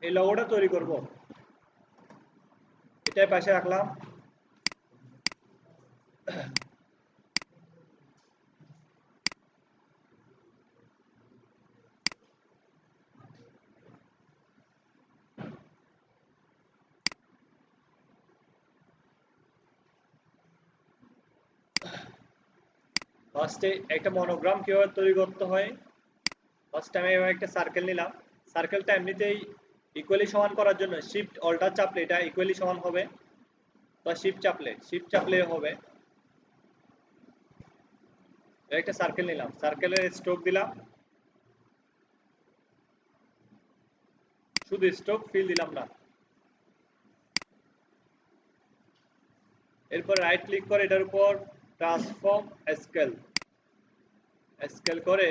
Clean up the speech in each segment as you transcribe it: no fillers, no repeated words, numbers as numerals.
এই লোগোটা তৈরি করব, এটাই পাশে রাখলাম। ফার্স্টে একটা মনোগ্রাম কিভাবে তৈরি করতে হয়, ফার্স্ট আমি এভাবে একটা সার্কেল নিলাম। সার্কেলটা এমনিতেই ইকুয়ালি সমান করার জন্য শিফট অল্টার চাপলে এটা ইকুয়ালি সমান হবে, বা শিফট চাপলে হবে। একটা সার্কেল নিলাম, সার্কেলের স্ট্রোক দিলাম, শুধু স্ট্রোক, ফিল দিলাম না। এরপর রাইট ক্লিক করে এটার উপর ট্রান্সফর্ম স্কেল, স্কেল করে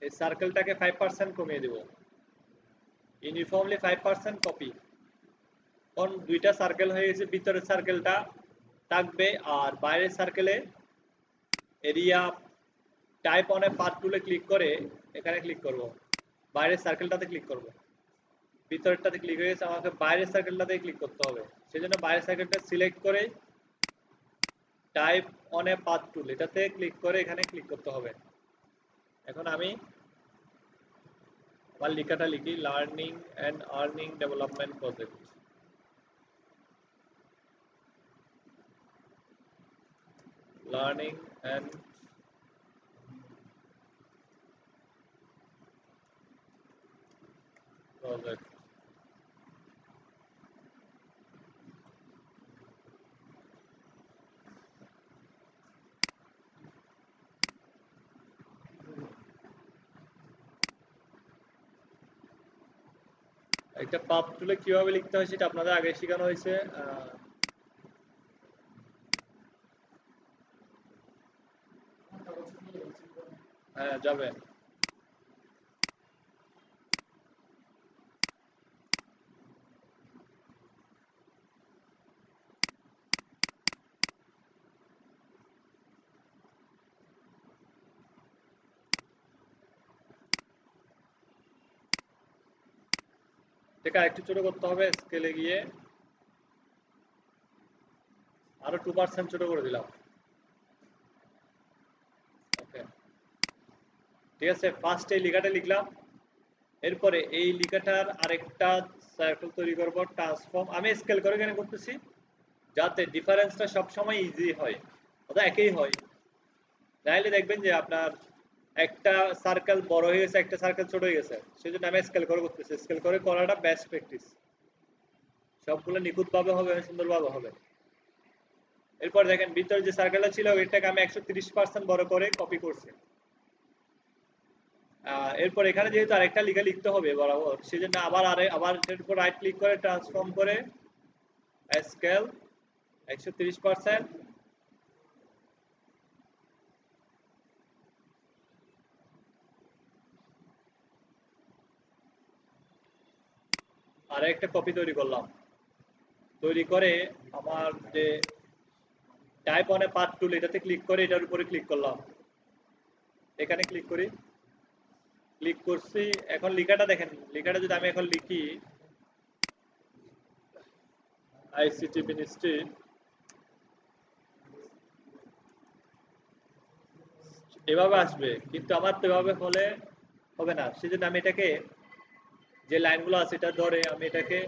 এই সার্কেলটাকে 5% কমিয়ে দেব, ইউনিফর্মলি 5% কপি। এখন দুইটা সার্কেল হয়ে গেছে, ভিতরের সার্কেলটা থাকবে আর বাইরের সার্কেলে area type on a path টুলে ক্লিক করে এখানে ক্লিক করব, বাইরের সার্কেলটাতে ক্লিক করব। ভিতরেরটাতে ক্লিক হয়ে গেছে, আমাকে বাইরের সার্কেলটাতে ক্লিক করতে হবে। সেজন্য বাইরের সার্কেলটা সিলেক্ট করে টাইপ অন এ পাথ টুল এটাতে ক্লিক করে এখানে ক্লিক করতে হবে। এখন আমি আমার লেখাটা লিখি, learning and earning development project. Learning and project. একটা পাথ টুলে কিভাবে লিখতে হয় সেটা আপনাদের আগে শেখানো হয়েছে। হ্যাঁ যাবে। এটাকে আরেকটু ছোট করতে হবে, স্কেলে গিয়ে আরো 2% ছোট করে দিলাম। ওকে, ঠিক আছে। ফার্স্ট এই লেখাটা লিখলাম, এরপরে এই লেখাটার আরেকটা সার্কেল তৈরি করব, ট্রান্সফর্ম। আমি স্কেল করে কেন করতেছি, যাতে ডিফারেন্সটা সবসময় ইজি হয়, অর্থাৎ একই হয়। তাহলে দেখবেন যে আপনার একটা সার্কেল বড় হয়ে গেছে, একটা সার্কেল ছোট হয়ে গেছে, সেজন্য আমি স্কেল করে করতেছি। স্কেল করে করাটা বেস্ট প্র্যাকটিস, সবগুলো নিখুঁতভাবে হবে, সুন্দরভাবে হবে। এরপর দেখেন ভিতরে যে সার্কেলটা ছিল এটাকে আমি 130% বড় করে কপি করছি। এরপর এখানে যেহেতু আরেকটা লেখা লিখতে হবে বরাবর, সেজন্য আবার এটার উপর রাইট ক্লিক করে ট্রান্সফর্ম করে স্কেল 130%। আর একটা কপি তৈরি করলাম, তৈরি করে আমার যে টাইপ অন এ পাথ টুল এটাতে ক্লিক করে এটার উপরে ক্লিক করলাম, এখানে ক্লিক করি, ক্লিক করছি। এখন লেখাটা দেখেন, লেখাটা যদি আমি এখন লিখি আইসিটি মিনিস্ট্রি, এভাবে আসবে, কিন্তু আমার তো এভাবে হলে হবে না। সেজন্য আমি এটাকে, যে লাইনগুলো আছে এটা ধরে আমি এটাকে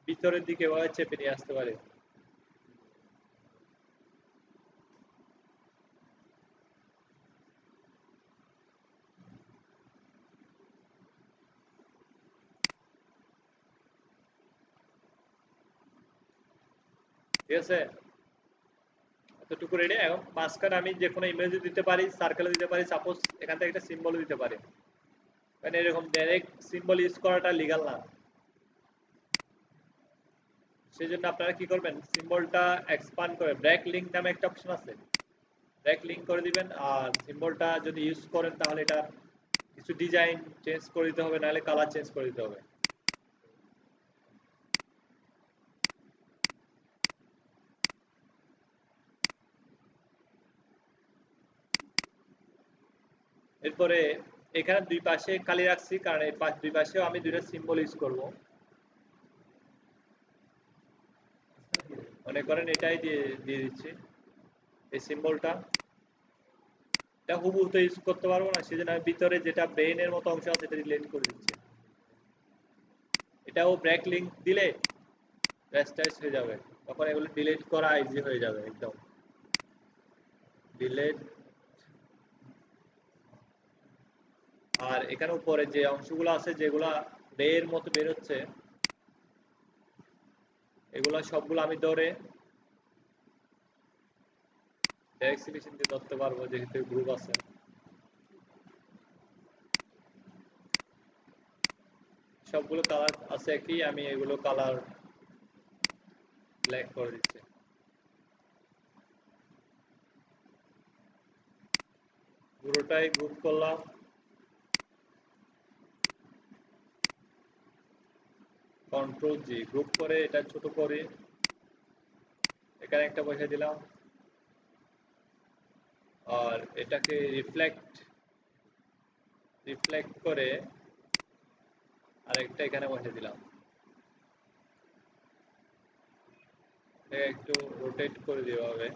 ভিতরের দিকে এভাবে চেপে নিয়ে আসতে পারি। ঠিক আছে, এতটুকু রেডি। এখন মাঝখানে আমি যে কোনো ইমেজও দিতে পারি, সার্কেলও দিতে পারি, সাপোজ এখান থেকে একটা সিম্বলও দিতে পারি। মানে এরকম ডাইরেক্ট সিম্বল ইউজ করাটা লিগাল না, সেই জন্য আপনারা কি করবেন, সিম্বলটা এক্সপান্ড করে ব্র্যাক লিঙ্ক নামে একটা অপশন আছে, ব্র্যাক লিঙ্ক করে দিবেন। আর সিম্বলটা যদি ইউজ করেন তাহলে এটা কিছু ডিজাইন চেঞ্জ করে দিতে হবে, নাহলে কালার চেঞ্জ করে দিতে হবে। এরপরে এখানে দুই পাশে কালি রাখছি কারণ এই দুই পাশেও আমি দুইটা সিম্বল ইউজ করব। মনে করেন এটাই দিয়ে দিচ্ছি এই সিম্বলটা। এটা হুবহু তো ইউজ করতে পারবো না, সেজন্য আমি ভিতরে যেটা ব্রেইনের মতো অংশ আছে এটা ডিলিট করে দিচ্ছি। এটাও ব্রেক লিঙ্ক দিলে রেস্টাইজ হয়ে যাবে, তখন এগুলো ডিলিট করা ইজি হয়ে যাবে একদম। ডিলিট। আর এখানে উপরে যে অংশগুলো আছে যেগুলা বের মতো বের হচ্ছে এগুলা সবগুলো আমি ধরে ডাইরেক্ট সিলেকশন দিয়ে ধরতে পারবো যেহেতু গ্রুপ আছে। সবগুলো কালার আছে কি, আমি এগুলো কালার ব্ল্যাক করে দিচ্ছি। পুরোটাই গ্রুপ করলাম। কন্ট্রোল জি গ্রুপ করে এটা ছোট করে এখানে একটা বসে দিলাম। আর এটাকে রিফ্লেক্ট করে আরেকটা এখানে বসে দিলাম। একটু রোটেট করে দেওয়া হবে।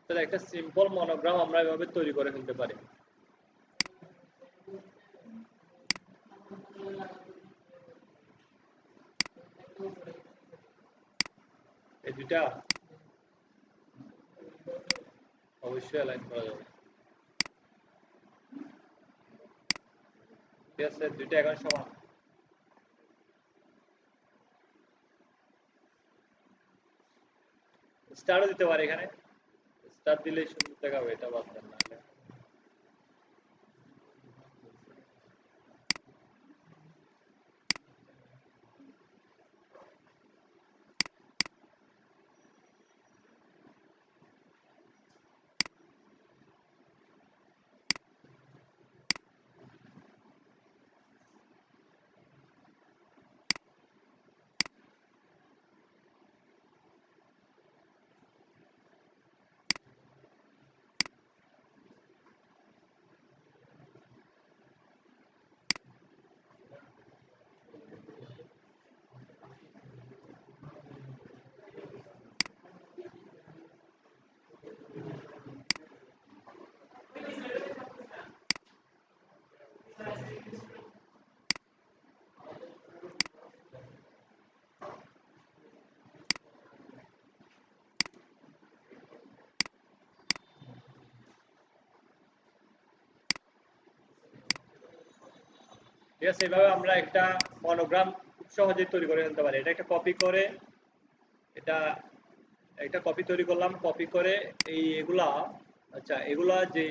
তাহলে একটা সিম্পল মনোগ্রাম আমরা এভাবে তৈরি করে ফেলতে পারি। এই দুইটা অবশ্যই অ্যালাইন করা যাবে। ঠিক আছে, দুইটা এখন সমান। স্টারও দিতে পারি এখানে, স্টার দিলে সুন্দর দেখাবে, এটা বাদ দেন না। ঠিক আছে, এভাবে আমরা একটা মনোগ্রাম খুব সহজেই তৈরি করে ফেলতে পারি। এটা একটা কপি করে, এটা একটা কপি তৈরি করলাম, কপি করে এগুলা, আচ্ছা এগুলা যে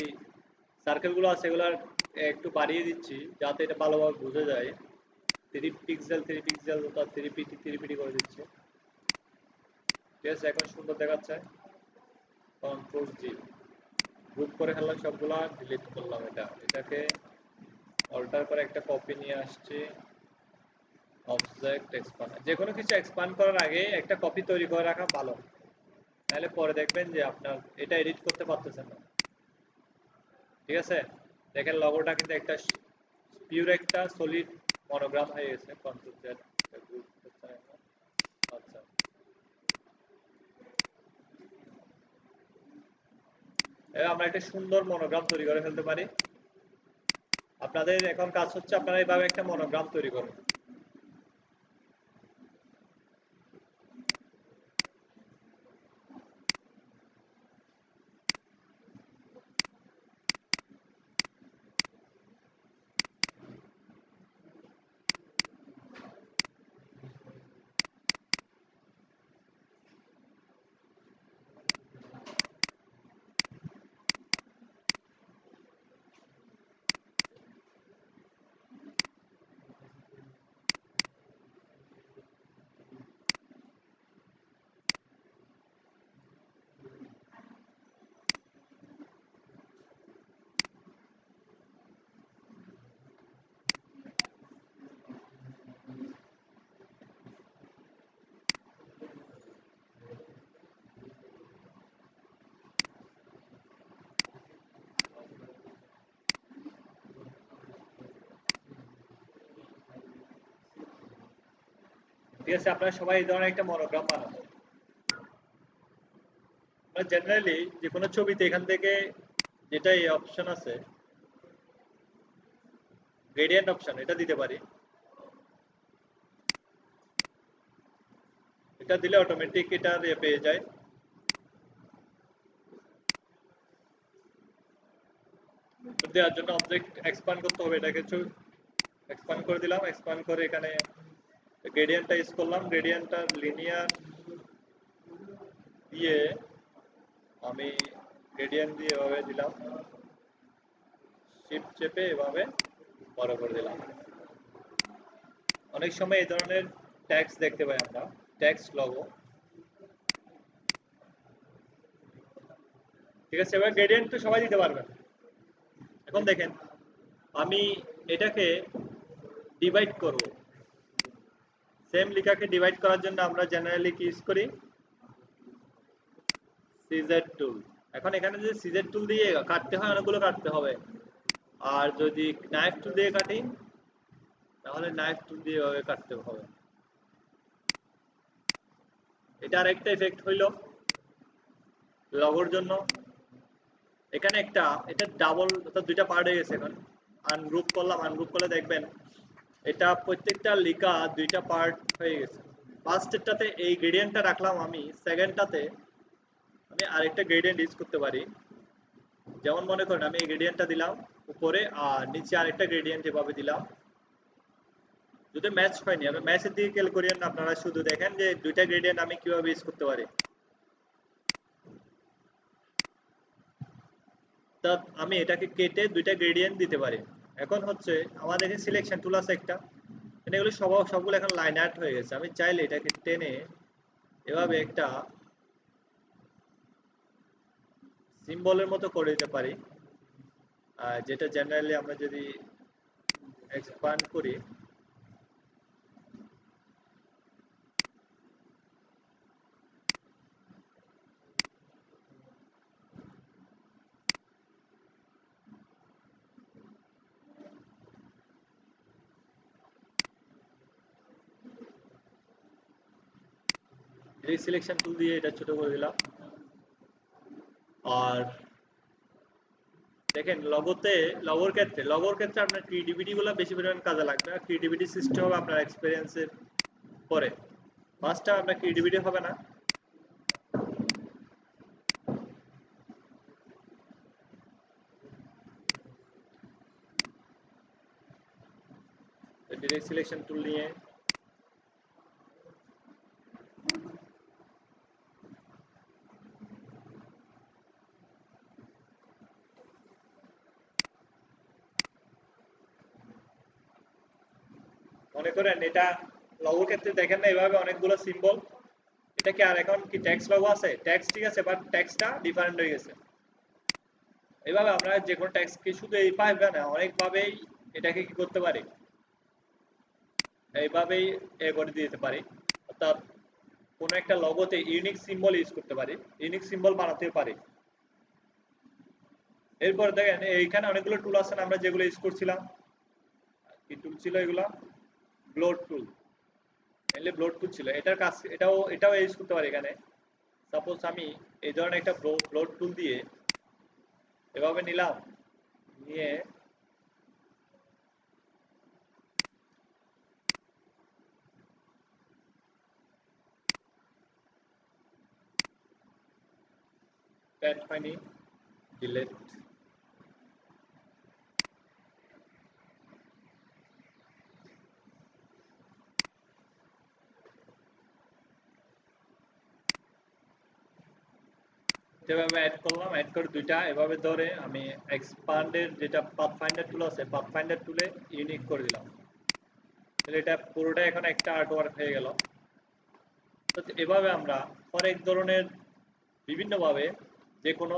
সার্কেলগুলো আছে এগুলা একটু বাড়িয়ে দিচ্ছি যাতে এটা ভালোভাবে বোঝা যায়। 3 পিক্সেল অর্থাৎ 3 পিটি করে দিচ্ছি। ঠিক আছে, এখন সুন্দর দেখাচ্ছে। কন্ট্রোল জি গ্রুপ করে ফেললাম, সবগুলা ডিলিট করলাম। এটাকে অল্টার করে একটা কপি নিয়ে আসছি। অবজেক্ট এক্সপান্ড, যে কোনো কিছু এক্সপান্ড করার আগে একটা কপি তৈরি করে রাখা ভালো, তাহলে পরে দেখবেন যে আপনার এটা এডিট করতে পারতেছেন না। ঠিক আছে, দেখেন লগোটা কিন্তু একটা পিওর একটা সলিড মনোগ্রাম হয়ে গেছে। কন্ট্রোল জেড গ্রুপ করতে হয় না। আচ্ছা, এবার আমরা একটা সুন্দর মনোগ্রাম তৈরি করে ফেলতে পারি। আপনাদের এখন কাজ হচ্ছে আপনারা এইভাবে একটা মনোগ্রাম তৈরি করুন। ঠিক আছে, আপনারা সবাই এই ধরনের একটা মনোগ্রাম বানাবো। আমরা জেনারেলি যে কোনো ছবিতে এখান থেকে যেটা এই অপশন আছে গ্রেডিয়েন্ট অপশন, এটা দিতে পারি। এটা দিলে অটোমেটিক এটা পেয়ে যায়। দেওয়ার জন্য অবজেক্ট এক্সপ্যান্ড করতে হবে, এটাকে এক্সপ্যান্ড করে দিলাম। এক্সপ্যান্ড করে এখানে গ্রেডিয়েন্টটা ইউজ করলাম। গ্রেডিয়েন্টটা লিনিয়ার দিয়ে আমি গ্রেডিয়েন্ট দিয়ে এভাবে দিলাম, শিফট চেপে এভাবে বড় করে দিলাম। অনেক সময় এই ধরনের ট্যাক্স দেখতে পাই আমরা, ট্যাক্স লগো। ঠিক আছে, এবার গ্রেডিয়েন্ট তো সবাই দিতে পারবেন। এখন দেখেন আমি এটাকে ডিভাইড করব। সেম লেখাকে ডিভাইড করার জন্য আমরা জেনারেলি কি ইউজ করি? সিজার টুল। এখন এখানে যদি সিজার টুল দিয়ে কাটতে হয় অনেকগুলো কাটতে হবে, আর যদি নাইফ টুল দিয়ে কাটি তাহলে নাইফ টুল দিয়ে এভাবে কাটতে হবে। এটা আরেকটা ইফেক্ট হইল লগোর জন্য। এখানে একটা এটা ডাবল অর্থাৎ দুইটা পার্ট হয়ে গেছে। এখন আনগ্রুপ করলাম, আনগ্রুপ করলে দেখবেন এটা প্রত্যেকটা লেখা দুইটা পার্ট হয়ে গেছে। ফার্স্টেরটাতে এই গ্রেডিয়েন্টটা রাখলাম, আমি সেকেন্ডটাতে আমি আরেকটা গ্রেডিয়েন্ট ইউজ করতে পারি। যেমন মনে করেন আমি এই গ্রেডিয়েন্টটা দিলাম উপরে আর নিচে আরেকটা গ্রেডিয়েন্ট এভাবে দিলাম। যদি ম্যাচ হয়নি, আমি ম্যাচের দিকে খেয়াল করিয়েন না, আপনারা শুধু দেখেন যে দুইটা গ্রেডিয়েন্ট আমি কিভাবে ইউজ করতে পারি। তা আমি এটাকে কেটে দুইটা গ্রেডিয়েন্ট দিতে পারি। এখন হচ্ছে আমাদের এখানে সিলেকশন টুল আছে একটা, এগুলো সবগুলো এখন লাইন আর্ট হয়ে গেছে। আমি চাইলে এটাকে টেনে এভাবে একটা সিম্বলের মতো করে দিতে পারি, যেটা জেনারেলি আমরা যদি এক্সপ্যান্ড করি সিলেকশন টুল দিয়ে এটা ছোট করে দিলাম। আর দেখেন লগোর ক্ষেত্রে আপনার ক্রিয়েটিভিটি গুলো বেশি পরিমাণ কাজে লাগবে। আর ক্রিয়েটিভিটি সিস্টেম হবে আপনার এক্সপেরিয়েন্সের পরে। ফার্স্ট টাইম আপনার ক্রিয়েটিভিটি হবে না। ডিরেক্ট সিলেকশন টুল নিয়ে মনে করেন এটা লগোর ক্ষেত্রে দেখেন না এভাবে অনেকগুলো সিম্বল, এটা কি আর এখন কি ট্যাক্স লগো আছে? ট্যাক্স ঠিক আছে, বাট ট্যাক্সটা ডিফারেন্ট হয়ে গেছে। এইভাবে আমরা যে কোনো ট্যাক্সকে শুধু এই পাইবে না, অনেকভাবেই এটাকে কি করতে পারি, এইভাবেই করে দিতে পারি। অর্থাৎ কোনো একটা লগোতে ইউনিক সিম্বল ইউজ করতে পারি, ইউনিক সিম্বল বানাতে পারি। এরপর দেখেন এইখানে অনেকগুলো টুল আছে আমরা যেগুলো ইউজ করছিলাম। কি টুল ছিল এগুলা? ব্লোড টুল, এলে ব্লোড টুল ছিল। এটার কাজ এটাও ইউজ করতে পারি এখানে। সাপোজ আমি এই ধরনের একটা ব্লোড টুল দিয়ে এভাবে নিলাম, নিয়ে প্যাড হয়নি, ডিলেট। যেভাবে অ্যাড করলাম, অ্যাড করে দুইটা এভাবে ধরে আমি এক্সপান্ডের যেটা পাথফাইন্ডার টুল আছে পাথফাইন্ডার টুলে ইউনিক করে দিলাম। তাহলে এটা পুরোটা এখন একটা আর্টওয়ার্ক হয়ে গেল। তো এভাবে আমরা অনেক ধরনের বিভিন্নভাবে যে কোনো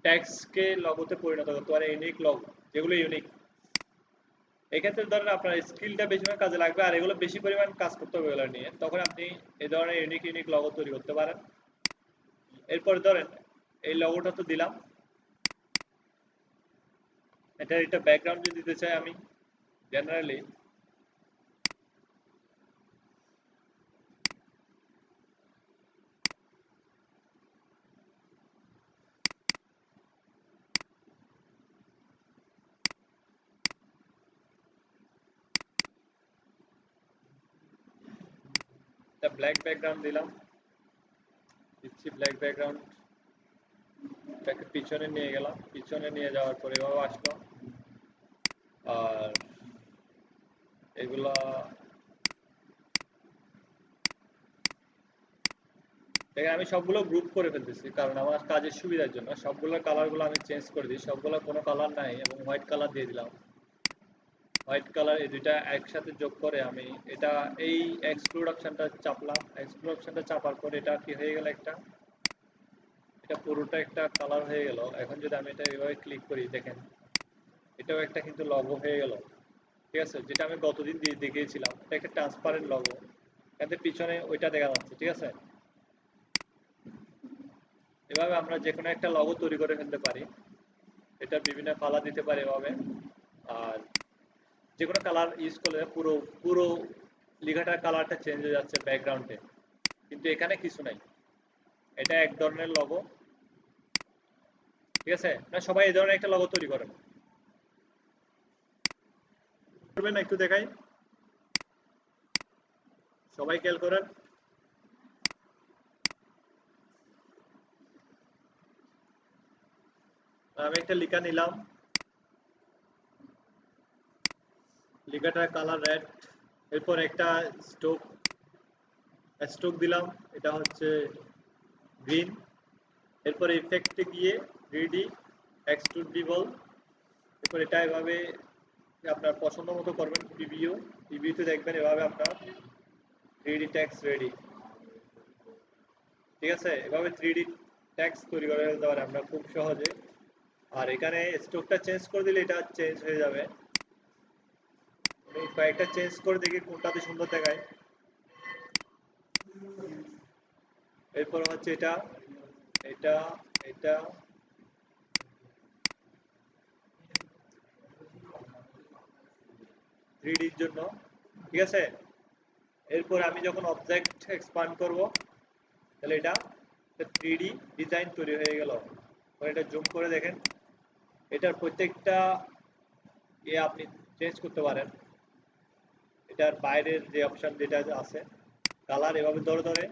ট্যাক্সকে লগোতে পরিণত করতে পারে, ইউনিক লগো যেগুলো ইউনিক। এক্ষেত্রে ধরেন আপনার স্কিলটা বেশি পরিমাণ কাজে লাগবে, আর এগুলো বেশি পরিমাণ কাজ করতে হবে এগুলো নিয়ে, তখন আপনি এই ধরনের ইউনিক ইউনিক লগো তৈরি করতে পারেন। এরপর ধরেন এই লগোটা তো দিলাম, এটা ব্যাকগ্রাউন্ড যদি দিতে চাই, আমি জেনারেলি ব্ল্যাক ব্যাকগ্রাউন্ড দিচ্ছি ব্ল্যাক ব্যাকগ্রাউন্ড, এটাকে পিছনে নিয়ে গেলাম, পিছনে নিয়ে যাওয়ার পরে এভাবে আসলো। আর এগুলা দেখেন আমি সবগুলো গ্রুপ করে ফেলতেছি, কারণ আমার কাজের সুবিধার জন্য সবগুলো কালারগুলো আমি চেঞ্জ করে দিই। সবগুলো কোনো কালার নাই এবং হোয়াইট কালার দিয়ে দিলাম। হোয়াইট কালার এই দুইটা একসাথে যোগ করে আমি এটা এই এক্সক্লুড অপশনটা চাপলাম। এক্সক্লুড অপশনটা চাপার পর এটা কি হয়ে গেল, একটা এটা পুরোটা একটা কালার হয়ে গেল। এখন যদি আমি এটা এভাবে ক্লিক করি দেখেন এটাও একটা কিন্তু লগো হয়ে গেল। ঠিক আছে, যেটা আমি গতদিন দেখিয়েছিলাম, এটা একটা ট্রান্সপারেন্ট লগো, এতে পিছনে ওইটা দেখা যাচ্ছে। ঠিক আছে, এভাবে আমরা যে কোনো একটা লগো তৈরি করে ফেলতে পারি। এটা বিভিন্ন কালার দিতে পারি এভাবে। আর যে কোনো কালার ইউজ করলে পুরো পুরো লেখাটার কালারটা চেঞ্জ হয়ে যাচ্ছে ব্যাকগ্রাউন্ডে, কিন্তু এখানে কিছু নাই। এটা এক ধরনের লগো। ঠিক আছে, না সবাই এই ধরনের একটা লগো তৈরি করেন, করবেন না একটু দেখাই, সবাই খেয়াল করেন। আমি একটা লেখা নিলাম, লেখাটার কালার রেড, এরপর একটা স্ট্রোক স্ট্রোক দিলাম, এটা হচ্ছে গ্রিন। এরপর ইফেক্টে গিয়ে 3D এক্সট্রুডেবল, এরপর এটা এভাবে আপনার পছন্দ মতো করবেন। প্রিভিউতে দেখবেন এভাবে আপনার 3D টেক্সট রেডি। ঠিক আছে, এভাবে 3D টেক্সট তৈরি করে ফেলতে পারি আমরা খুব সহজে। আর এখানে স্ট্রোকটা চেঞ্জ করে দিলে এটা চেঞ্জ হয়ে যাবে। কয়েকটা চেঞ্জ করে দেখি কোনটাতে সুন্দর দেখায়। এরপর হচ্ছে এটা এটা এটা 3Dর জন্য। ঠিক আছে, এরপর আমি যখন অবজেক্ট এক্সপান্ড করব তাহলে এটা 3D ডিজাইন তৈরি হয়ে গেল। এটা জুম করে দেখেন, এটার প্রত্যেকটা আপনি চেঞ্জ করতে পারেন। এটার বাইরের যে অপশন যেটা আছে কালার, এভাবে ধরে ধরে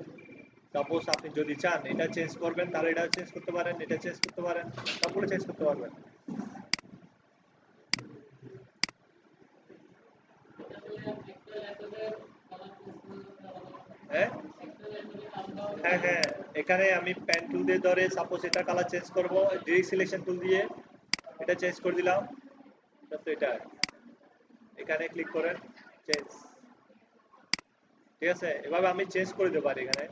সাপোজ আপনি যদি চান এটা চেঞ্জ করবেন তাহলে এটা চেঞ্জ করতে পারেন, এটা চেঞ্জ করতে পারেন, তারপরে চেঞ্জ করতে পারবেন। হ্যাঁ হ্যাঁ হ্যাঁ, এখানে আমি পেন টুল দিয়ে ধরে সাপোজ এটা কালার চেঞ্জ করব, ডিরেক্ট সিলেকশন টুল দিয়ে এটা চেঞ্জ করে দিলাম। তো এটা এখানে ক্লিক করেন চেঞ্জ। ঠিক আছে, এভাবে আমি চেঞ্জ করে দিতে পারি এখানে।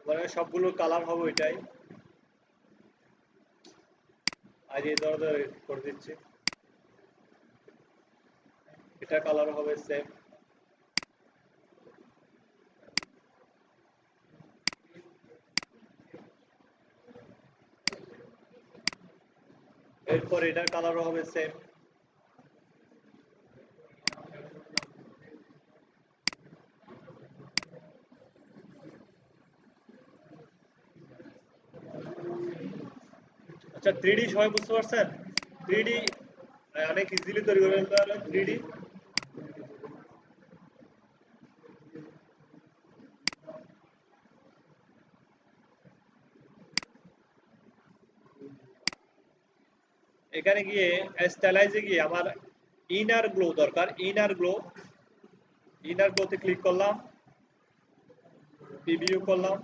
মানে সবগুলো কালার হবে ওইটাই। আজ এই ধরে ধরে করে দিচ্ছি, এটা কালার হবে সেম। এরপর এটার কালারও হবে সেম। আচ্ছা, 3D সবাই বুঝতে পারছেন? 3D অনেক ইজিলি তৈরি করে ফেলতে পারবেন 3D। এখানে গিয়ে স্টাইলাইজে গিয়ে আমার ইনার গ্লো দরকার। ইনার গ্লোতে ক্লিক করলাম, প্রিভিউ করলাম,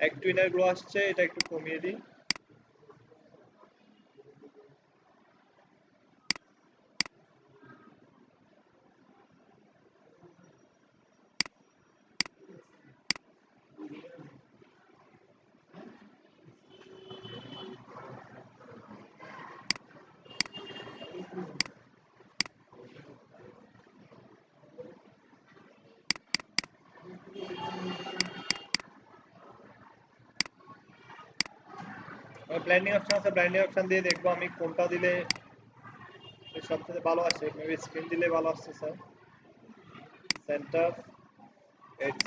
একটু ইনার গ্লো আসছে, এটা একটু কমিয়ে দিই। ব্লেন্ডিং অপশন আছে, ব্লেন্ডিং অপশন দিয়ে দেখবো আমি কোনটা দিলে সবথেকে ভালো আসে। মেবি স্ক্রিন দিলে ভালো আসছে স্যার। সেন্টার এক্স,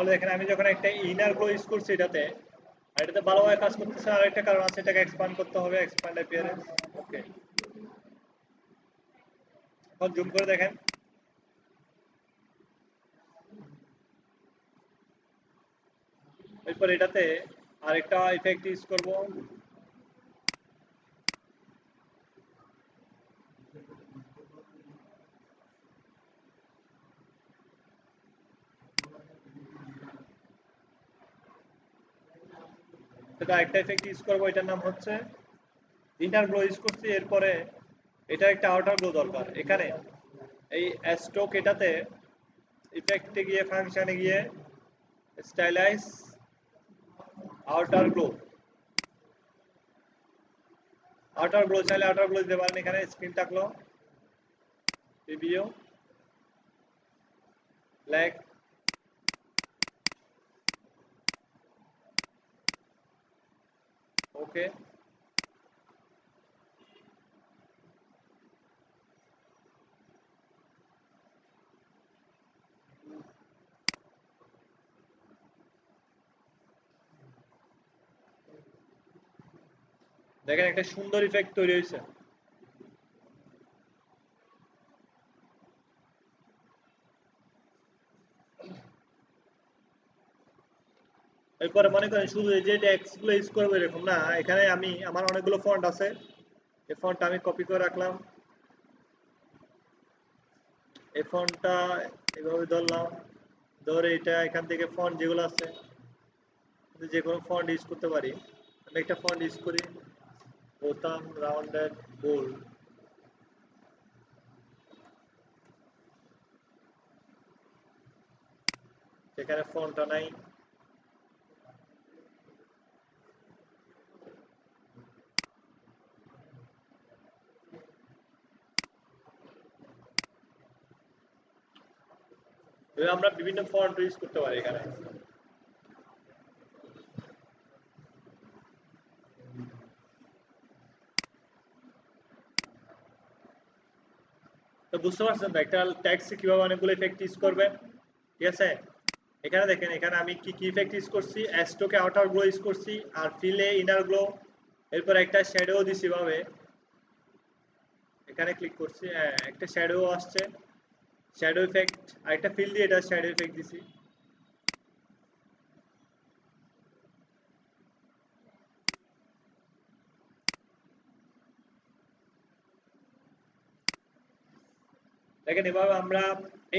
তাহলে দেখেন আমি যখন একটা ইনার গ্লো ইউজ করছি এটাতে, আর এটাতে ভালোভাবে কাজ করতেছে, আর একটা কারণ আছে, এটাকে এক্সপ্যান্ড করতে হবে, এক্সপ্যান্ড অ্যাপিয়ারেন্স। ওকে, এখন জুম করে দেখেন। এরপর এটাতে আরেকটা ইফেক্ট ইউজ করব। এটা একটা ইফেক্ট ইউজ করব, এটার নাম হচ্ছে ইনার গ্লো ইউজ করছি। এরপরে এটা একটা আউটার গ্লো দরকার। এখানে এই স্ট্রোক এটাতে ইফেক্টে গিয়ে ফাংশনে গিয়ে stylise outer glow, outer glow চাইলে আউটার গ্লো দিতে পারেন। এখানে স্ক্রিন থাকলো, প্রিভিউ, ব্ল্যাক, ওকে। দেখেন একটা সুন্দর ইফেক্ট তৈরি হয়েছে। এরপরে মনে করেন শুধু এই যে টেক্সট গুলো ইউজ করবো এরকম না, এখানে আমি আমার অনেকগুলো ফন্ট আছে, এই ফন্টটা আমি কপি করে রাখলাম, এই ফন্টটা এভাবে ধরলাম, ধরে এটা এখান থেকে ফন্ট যেগুলো আছে যে কোনো ফন্ট ইউজ করতে পারি। আমি একটা ফন্ট ইউজ করি, বোতাম, রাউন্ডেড, বোল্ড। সেখানে ফন্টটা নাই, আমরা বিভিন্ন ফন্ট ইউজ করতে পারি এখানে। তো বুঝতে পারছেন তো একটা ট্যাক্সে কিভাবে অনেকগুলো ইফেক্ট ইউজ করবেন। ঠিক আছে, এখানে দেখেন, এখানে আমি কি কি ইফেক্ট ইউজ করছি, স্ট্রোকে আউটার গ্লো ইউজ করছি, আর ফিলে ইনার গ্লো, এরপর একটা শ্যাডো দিছি ভাবে, এখানে ক্লিক করছি, হ্যাঁ একটা শ্যাডো আসছে, শ্যাডো ইফেক্ট, আর একটা ফিল দিয়ে এটা শ্যাডো ইফেক্ট দিছি। দেখেন এভাবে আমরা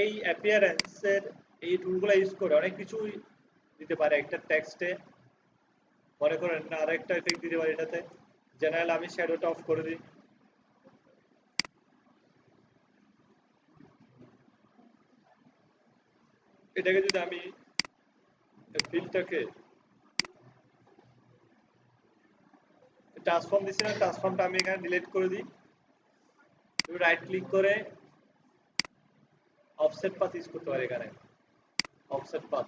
এই অ্যাপিয়ারেন্সের এই টুলগুলো ইউজ করে অনেক কিছু দিতে পারি একটা টেক্সটে। মনে করেন আর একটা ইফেক্ট দিতে পারি এটাতে, জেনারেল আমি শ্যাডোটা অফ করে দিই। এটাকে যদি আমি ফিলটাকে ট্রান্সফর্ম দিচ্ছি না, ট্রান্সফর্মটা আমি এখানে ডিলিট করে দিই। তুমি রাইট ক্লিক করে অফসেট পাথ ইউজ করতে পারি এখানে, অফসেট পাথ,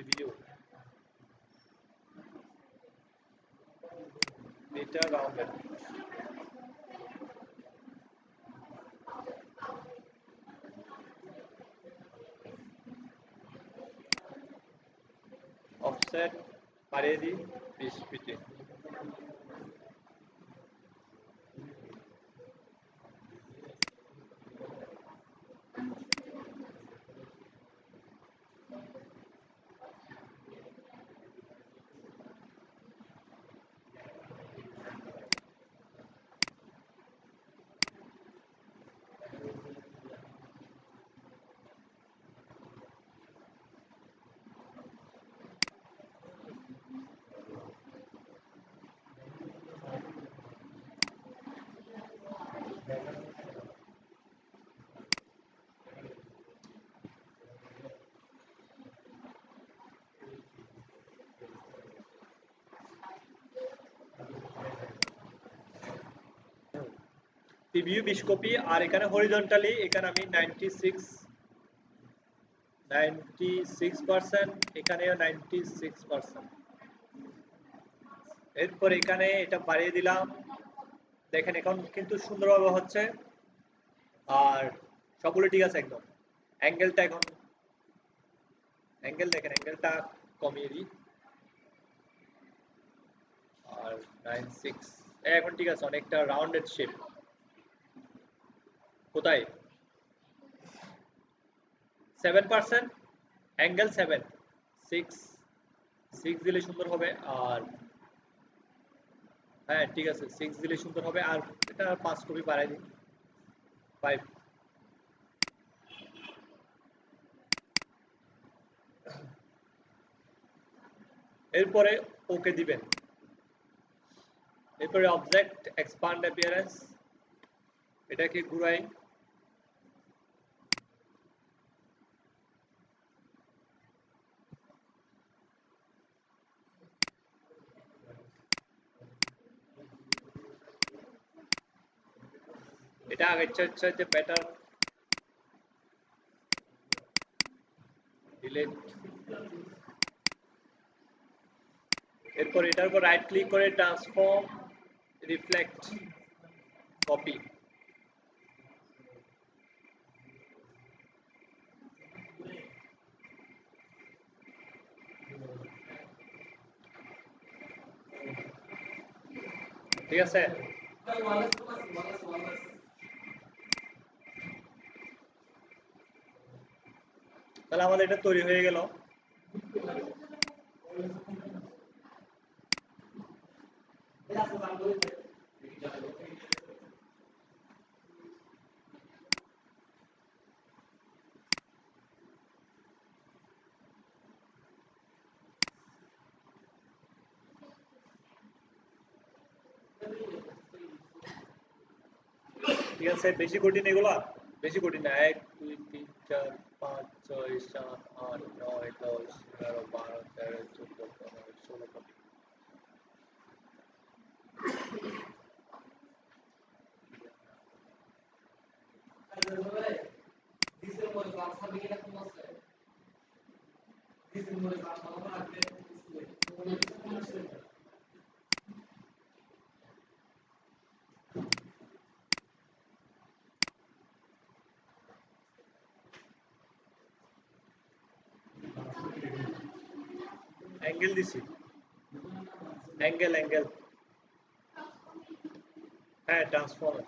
ভিউ, এটা রাউন্ডেড, অফসেট বাড়িয়ে দিই 20 ফিটে। প্রিভিউ 20 কপি, আর এখানে হরিজন্টালি এখানে আমি 96%, এখানেও 96%। এরপর এখানে এটা বাড়িয়ে দিলাম, দেখেন এখন কিন্তু সুন্দরভাবে হচ্ছে, আর সবগুলো ঠিক আছে একদম। অ্যাঙ্গেলটা এখন অ্যাঙ্গেল দেখেন, অ্যাঙ্গেলটা কমিয়ে দিই, আর 9.6 এখন ঠিক আছে, অনেকটা রাউন্ডেড শেপ। কোথায় 7%, অ্যাঙ্গেল 7, 6 দিলে সুন্দর হবে। আর হ্যাঁ ঠিক আছে, 6 দিলে সুন্দর হবে। আর এটা 5 কপি বাড়াই দিন, 5। এরপরে ওকে দিবেন। এরপরে অবজেক্ট এক্সপান্ড অ্যাপিয়ারেন্স, এটাকে ঘুরাই, এটা আগের চাইতে বেটার। ডিলিট। এরপর এটার উপর রাইট ক্লিক করে ট্রান্সফর্ম রিফ্লেক্ট কপি, ঠিক আছে। তাহলে আমাদের এটা তৈরি হয়ে গেল। ঠিক আছে, বেশি কঠিন এগুলা, বেশি কঠিন না। 1 2 3 4 5 6 7 8 9 10 11 12 13 14 15 16 কপি। অ্যাঙ্গেল দিছি, অ্যাঙ্গেল অ্যাঙ্গেল, হ্যাঁ ট্রান্সফর্ম।